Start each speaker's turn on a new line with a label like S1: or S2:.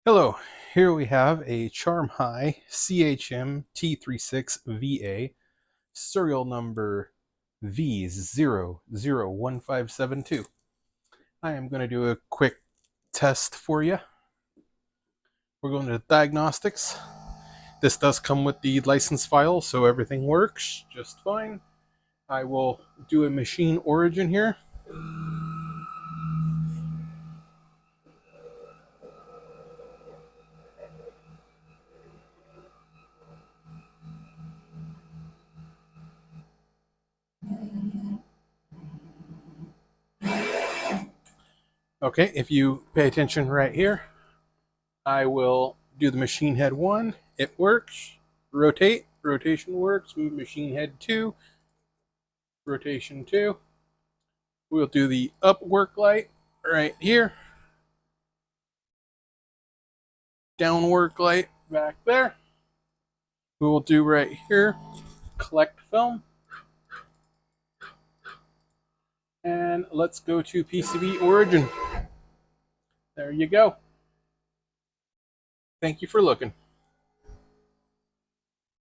S1: Hello, here we have a CharmHigh CHM-T36VA, serial number V001572. I am going to do a quick test for you. We're going to diagnostics. This does come with the license file, so everything works just fine. I will do a machine origin here. Okay, if you pay attention right here, I will do the machine head 1. It works. Rotate. Rotation works. Move machine head 2. Rotation 2. We'll do the up work light right here. Down work light back there. We will do right here. Collect film. And let's go to PCB origin. There you go. Thank you for looking.